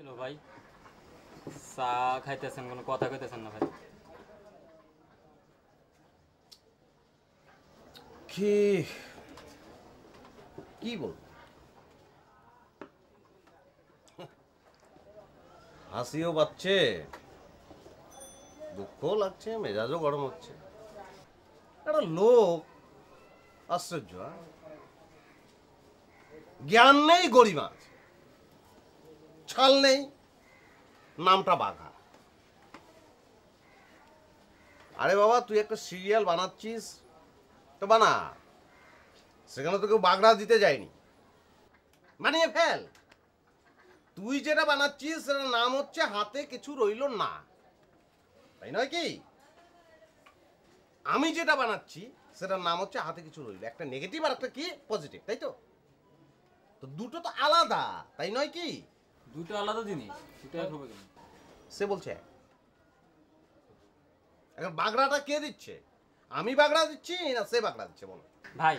Hello ভাই, চা খাইতেছেন, কোনো কথা কইতেছেন না ভাই? কি কি বল, হাসিও পাচ্ছে, দুঃখও লাগছে, মেজাজও গরম হচ্ছে। একটা লোক আশ্চর্য, জ্ঞান নেই, গরিমা আছে, ছাল নেই, নামটা বাঘা। আরে বাবা, তুই একটা সিরিয়াল বানাচ্ছিস তো বানা, সেখানে তো কেউ বাগড়া দিতে যায়নি, বানিয়ে ফেল। তুই যেটা বানাচ্ছিস সেটার নাম হচ্ছে হাতে কিছু রইল না, তাই নয় কি? আমি যেটা বানাচ্ছি সেটার নাম হচ্ছে হাতে কিছু রইল, একটা নেগেটিভ আর একটা কি পজিটিভ, তাই তো? তো দুটো তো আলাদা, তাই নয় কি? দুটো আলাদা জিনিস, দুটো এক হবে কেন? সে বলছে এখন বাগড়াটা কে দিচ্ছে? আমি বাগড়া দিচ্ছি না সে বাগড়া দিচ্ছে, বলো? ভাই,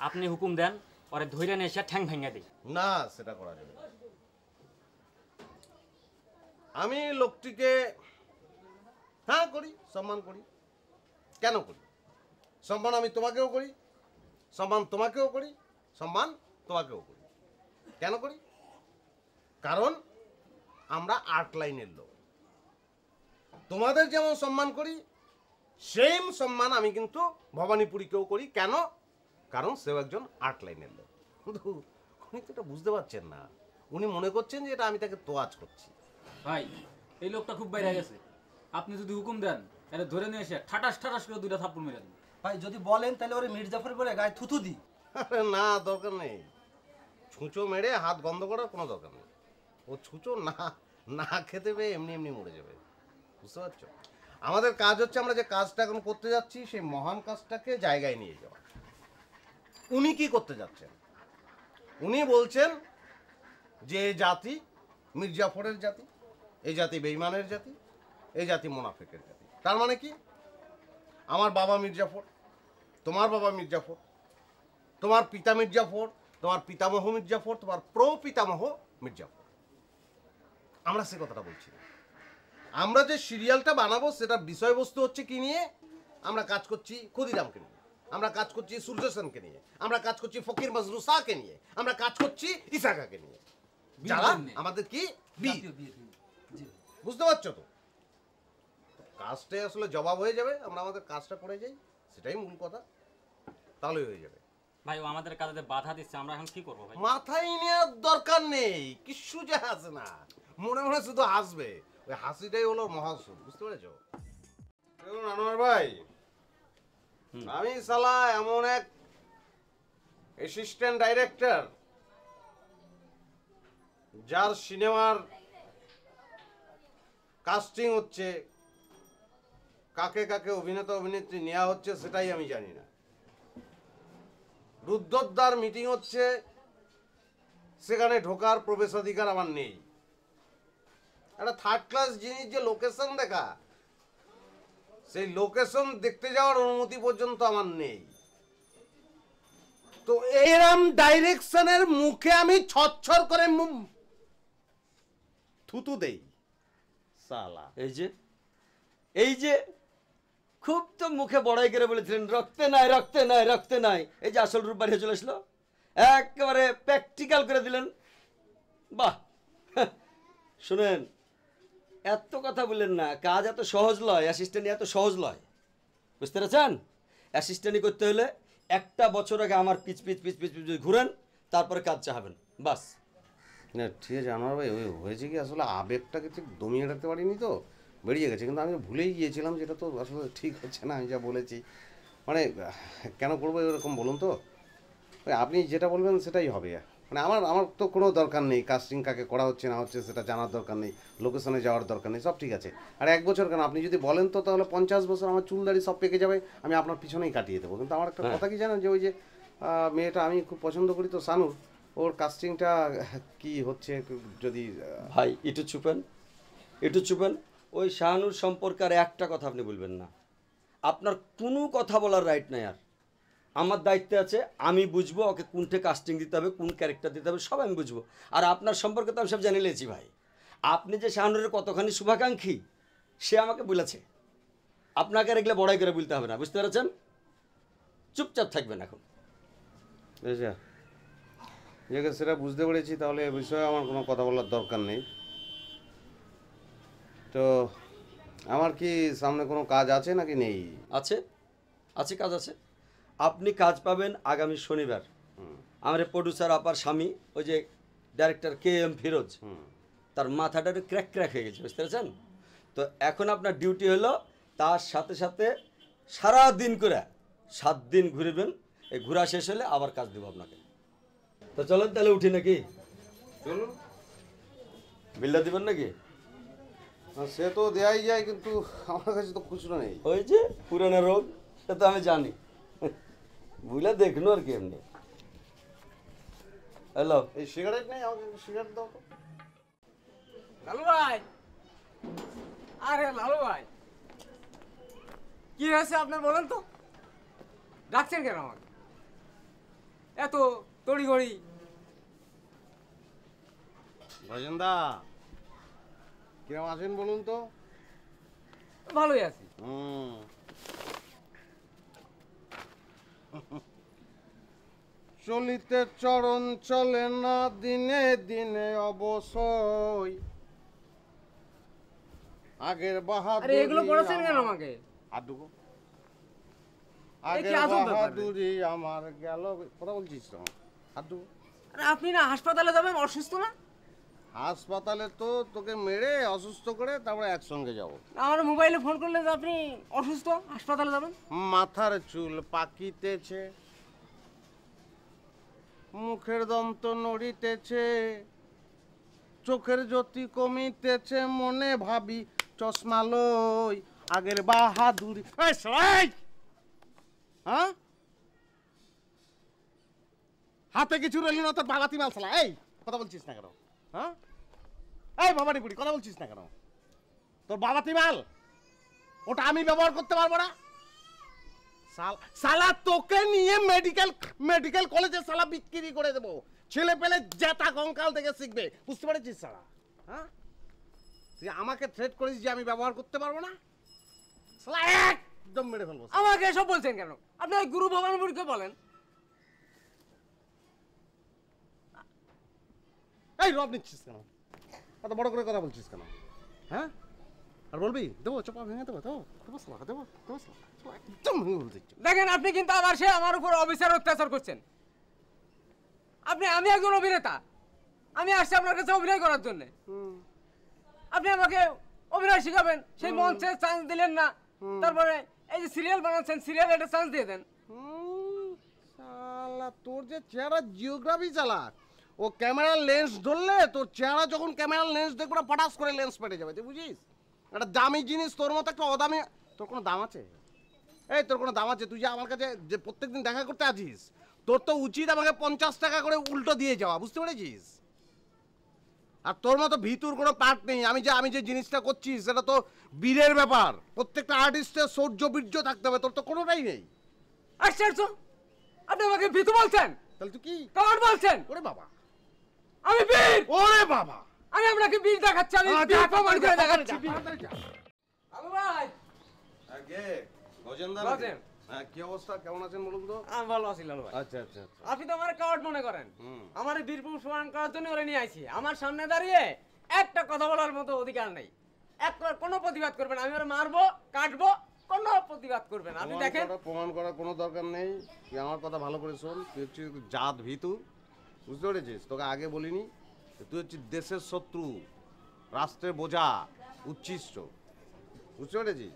আপনি হুকুম দেন, ওরে ধইরা নিয়ে এসে ঠ্যাং ভেঙে দিই। না, সেটা করা যাবে না। আমি লোকটিকে হ্যাঁ করি, সম্মান করি। কেন করি? সম্মান আমি তোমাকেও করি, সম্মান তোমাকেও করি, সম্মান তোমাকেও করি। কেন করি? কারণ আমরা আর্ট লাইনের লোক। তোমাদের যেমন সম্মান করি, সেম সম্মান আমি কিন্তু ভবানীপুরীকেও করি। কেন? কারণ সেও একজন আর্ট লাইনের লোক। কিন্তু উনি তো এটা বুঝতে পারছেন না, উনি মনে করছেন যে এটা আমি তাকে তোয়াজ করছি। ভাই, এই লোকটা খুব বাইরে গেছে, আপনি যদি হুকুম দেন এটা ধরে নিয়ে এসে ঠাটাস ঠাটাস করে দুইটা থাপ্পড় মেরে দেন। ভাই যদি বলেন তাহলে ওরে মির্জাফর বলে গায়ে থুতু দি। আরে না, দরকার নেই। ছুঁচো মেরে হাত বন্ধ করার কোনো দরকার নেই। ও ছুঁচো না না খেতে পেয়ে এমনি এমনি মরে যাবে, বুঝতে পারছো? আমাদের কাজ হচ্ছে, আমরা যে কাজটা এখন করতে যাচ্ছি সেই মহান কাজটাকে জায়গায় নিয়ে যাওয়া। উনি কি করতে যাচ্ছেন? উনি বলছেন যে জাতি মির্জাফরের জাতি, এই জাতি বেঈমানের জাতি, এই জাতি মোনাফেকের জাতি। তার মানে কি? আমার বাবা মির্জাফর, তোমার বাবা মির্জাফর, তোমার পিতা মির্জাফর, তোমার পিতামহ মির্জাফর, তোমার প্রপিতামহ মির্জাফর। আমরা সে কথাটা বলছি না। আমরা যে সিরিয়ালটা বানাবো সেটার বিষয়বস্তু হচ্ছে কি নিয়ে? আমরা কাজ করছি ক্ষুদিরামকে নিয়ে, আমরা কাজ করছি সূর্য সেনকে নিয়ে, আমরা কাজ করছি ফকির মজনু শাহকে নিয়ে, আমরা কাজ করছি ইসাকাকে নিয়ে, যারা আমাদের কি বীর। বুঝতে পারছো তো? কাজটাই আসলে জবাব হয়ে যাবে, আমরা আমাদের কাজটা করে যাই, সেটাই মূল কথা, তাহলেই হয়ে যাবে। ভাই, ও আমাদের কাজে বাধা দিচ্ছে, আমরা এখন কি করবো ভাই? মাথায় নেওয়ার দরকার নেই, কিচ্ছু যে হাসে না, মনে মনে শুধু হাসবে। ওই হাসিটাই হলো মহাসুর, বুঝতে পেরেছো? দেখুন আনোয়ার ভাই, আমি শালা এমন এক অ্যাসিস্ট্যান্ট ডাইরেক্টর যার সিনেমার কাস্টিং হচ্ছে, কাকে কাকে অভিনেতা অভিনেত্রী নেওয়া হচ্ছে সেটাই আমি জানি না। রুদ্ধদ্বার মিটিং হচ্ছে, সেখানে ঢোকার প্রবেশাধিকার আমার নেই। একটা থার্ড ক্লাস জিনিস যে লোকেশন দেখা, সেই লোকেশন দেখতে যাওয়ার অনুমতি পর্যন্ত আমার নেই। তো এরম ডাইরেকশনের মুখে আমি ছচ্ছর করে থুতু দেই সালা। এই যে খুব তো মুখে বড়াই করে বলেছিলেন রক্তে নাই রক্তে নাই রক্তে নাই, এই যে আসল রূপ বাড়িয়ে চলে আসলো, একেবারে প্র্যাকটিক্যাল করে দিলেন। বাহ, শুনেন, এত কথা বললেন না, কাজ এত সহজ লয়, অ্যাসিস্ট্যান্ট এত সহজ লয়, বুঝতে পেরেছেন? অ্যাসিস্ট্যান্টই করতে হলে একটা বছর আগে আমার পিছ পিছ পিছ পিছ পিছ ঘুরেন, তারপরে কাজ চাহাবেন, বাস। না ঠিক আছে আনোয়ার ভাই, ওই হয়েছে কি আসলে আবেগটাকে ঠিক দমিয়ে রাখতে পারিনি তো, বেরিয়ে গেছে। কিন্তু আমি ভুলেই গিয়েছিলাম, যেটা তো আসলে ঠিক হচ্ছে না আমি যা বলেছি। মানে কেন করবো এরকম বলুন তো? ওই আপনি যেটা বলবেন সেটাই হবে। মানে আমার আমার তো কোনো দরকার নেই, কাস্টিং কাকে করা হচ্ছে না হচ্ছে সেটা জানার দরকার নেই, লোকেশনে যাওয়ার দরকার নেই, সব ঠিক আছে। আর 1 বছর কেন, আপনি যদি বলেন তো তাহলে 50 বছর আমার চুল দাড়ি সব পেকে যাবে, আমি আপনার পিছনেই কাটিয়ে দেবো। কিন্তু আমার একটা কথা কি জানেন, যে ওই যে মেয়েটা আমি খুব পছন্দ করি তো, সানুর, ওর কাস্টিংটা কি হচ্ছে যদি ভাই একটু চুপেন, একটু চুপেন। ওই শাহানুর সম্পর্কে আর একটা কথা আপনি বলবেন না, আপনার কোনো কথা বলার রাইট নাই। আর আমার দায়িত্বে আছে, আমি বুঝবো ওকে কোনটা কাস্টিং দিতে হবে, কোন ক্যারেক্টার দিতে হবে, সব আমি বুঝবো। আর আপনার সম্পর্কে তো আমি সব জানি লেছি ভাই। আপনি যে শাহানুরের কতখানি শুভাকাঙ্ক্ষী সে আমাকে বলেছে। আপনাকে আর এগুলো বড়াই করে বলতে হবে না, বুঝতে পেরেছেন? চুপচাপ থাকবেন এখন। আচ্ছা, ঠিক আছে, সেটা বুঝতে পেরেছি। তাহলে এ বিষয়ে আমার কোনো কথা বলার দরকার নেই। তো আমার কি সামনে কোনো কাজ আছে নাকি নেই? আছে, আছে, কাজ আছে। আপনি কাজ পাবেন আগামী শনিবার। আমার প্রডিউসার আপার স্বামী, ওই যে ডাইরেক্টর KM ফিরোজ, তার মাথাটা একটু ক্র্যাক ক্র্যাক হয়ে গেছে, বুঝতে পেরেছেন? তো এখন আপনার ডিউটি হলো তার সাথে সাথে সারা দিন করে 7 দিন ঘুরবেন। এই ঘোরা শেষ হলে আবার কাজ দেবো আপনাকে। তো চলেন তাহলে উঠি নাকি? চলুন। বিলটা দিবেন নাকি? সে তো দেয়াই যায়, কিন্তু আমার কাছে তো খুচরো নেই। ওই যে পুরানো রোগ, এটা তো আমি জানি। বুঝলে দেখলো আর কি এমনি। হ্যালো, এই সিগারেট নেই, আমাকে সিগারেট দাও তো। লালু ভাই, আরে লালু ভাই, কি হয়েছে আপনার বলেন তো? ডাকছেন কেন আমাকে এত তড়িঘড়ি? ভজনদা, কিরম আছেন বলুন তো? ভালোই আছি। চলিতে চরণ চলে না, দিনে দিনে অবশ্যই আগের আরে এগুলো পড়েছেন কেন আমাকে? আদুগো এ কি আগের আজব ব্যাপার রে? বাহাদুরি আমার গেল। কথা বলছিস তো আদু? আরে আপনি না হাসপাতালে যাবেন, অসুস্থ না? হাসপাতালে তো তোকে মেরে অসুস্থ করে তারপরে একসঙ্গে যাব। আমার মোবাইলে ফোন করলে যে আপনি অসুস্থ, হাসপাতালে যাবেন। মাথার চুল পাকিতেছে, মুখের দন্ত নড়িতেছে, চোখের জ্যোতি কমিতেছে, মনে ভাবি চশমা লই আগের বাহাদুরি। এই সরাই! হ্যাঁ, হাতে কিছু রইল না তোর বাবাতি মাল শালা। এই কথা বলছিস না কেন? হ্যাঁ, এই বাবাটি বুড়ি, কথা বলছিস না কেন? তোর বাবাতি মাল ওটা আমি ব্যবহার করতে পারবো না। সালা তোকে নিয়ে মেডিকেল কলেজে সালা বিক্রি করে দেবো। ছেলে পেলে জেতা কঙ্কাল থেকে শিখবে, বুঝতে পারছিস সালা? হ্যাঁ, তুই আমাকে থ্রেট করিস যে আমি ব্যবহার করতে পারবো না? সালা একদম মেরে ফেলবো। আমাকে এসব বলছেন কেন? আপনি ওই গুরু ভবানীপুরকে বলেন। এই রব নিচ্ছিস কেন? এত বড় করে কথা বলছিস কেন? হ্যাঁ, আর বলবি দেবো, চোপা ভেঙে দেবো, দেবো দেবো সালা, দেবো দেবো সালা, একদম ভেঙে বলতে ইচ্ছে। দেখেন, আপনি কিন্তু আবার সে আমার উপর অবিচার অত্যাচার করছেন। আমি একজন অভিনেতা, আমি আসছি আপনার কাছে অভিনয় করার জন্য। আপনি আমাকে অভিনয় শিখাবেন, সেই মঞ্চে চান্স দিলেন না। তারপরে এই যে সিরিয়াল বানাচ্ছেন, সিরিয়াল একটা চান্স দিয়ে দেন। শালা তোর যে চেহারা জিওগ্রাফি চালা, ও ক্যামেরার লেন্স ধরলে তোর চেহারা যখন ক্যামেরার লেন্স দেখবে পটাস করে লেন্স পেটে যাবে, তুই বুঝিস? একটা দামি জিনিস তোর মতো একটা অদামি। তোর কোনো দাম আছে? এই তোর কোনো দাম আছে? তুই যে আমার কাছে যে প্রত্যেকদিন দেখা করতে আছিস, তোর তো উচিত আমাকে 50 টাকা করে উল্টো দিয়ে যাওয়া, বুঝতে পেরেছিস? আর তোর মতো ভিতুর কোনো পার্ট নেই। আমি যে জিনিসটা করছি সেটা তো বীরের ব্যাপার। প্রত্যেকটা আর্টিস্টের শৌর্য বীর্য থাকতে হবে, তোর তো কোনোটাই নেই। আশ্চর্য, আপনি আমাকে ভীতু বলছেন? তাহলে তুই কি কার বলছেন? ওরে বাবা, আমি বীর। ওরে বাবা, আমি আপনাকে বীর দেখাচ্ছি, আমি বীর প্রমাণ করে দেখাচ্ছি। আলু ভাই, আগে গজেন্দর গজেন। হ্যাঁ, কি অবস্থা, কেমন আছেন বলুন তো? আমি ভালো আছি লালু ভাই। আচ্ছা আচ্ছা আচ্ছা। আপনি তো আমার কাওয়ার্ড মনে করেন। আমার এই বীর প্রমাণ করার জন্য ওরে নিয়ে আইছি। আমার সামনে দাঁড়িয়ে একটা কথা বলার মতো অধিকার নেই। কোনো প্রতিবাদ করবেন, আমি ওরে মারবো, কাটবো, কোনো প্রতিবাদ করবেন। আপনি দেখেন, প্রমাণ করার কোনো দরকার নেই। তুই আমার কথা ভালো করে শোন। তুই হচ্ছে জাত ভীতু, বুঝতে পেরেছিস? তোকে আগে বলিনি? তুই হচ্ছে দেশের শত্রু, রাষ্ট্রের বোঝা, উচ্ছিষ্ট, বুঝতে পেরেছিস?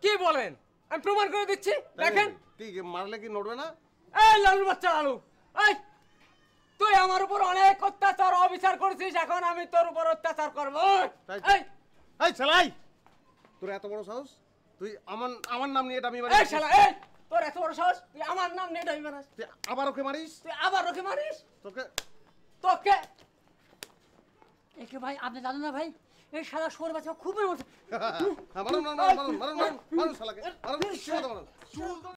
কি বলেন? আমি প্রমাণ করে দিচ্ছি, দেখেন। কি মারলে কি নড়বে না? এই লালু বাচ্চা লালু, এই তুই আমার উপর অনেক অত্যাচার অবিচার করেছিস, এখন আমি তোর উপর অত্যাচার করবো। এই এই ছেলাই, তোর এত বড় সাহস? তুই আমার নাম নিয়ে এটা আমি এই শালা, এই তোর এত বড় সাহস, তুই আমার নাম নিয়ে ডাইবে না? তুই আবার ওকে মারিস? তুই আবার ওকে মারিস? তোকে তোকে একে ভাই আপনি জানেন না ভাই, এই সারা শোর বাচ্চা খুব মারুন মারুন মারুন মারুন মারুন শালাকে, মারুন।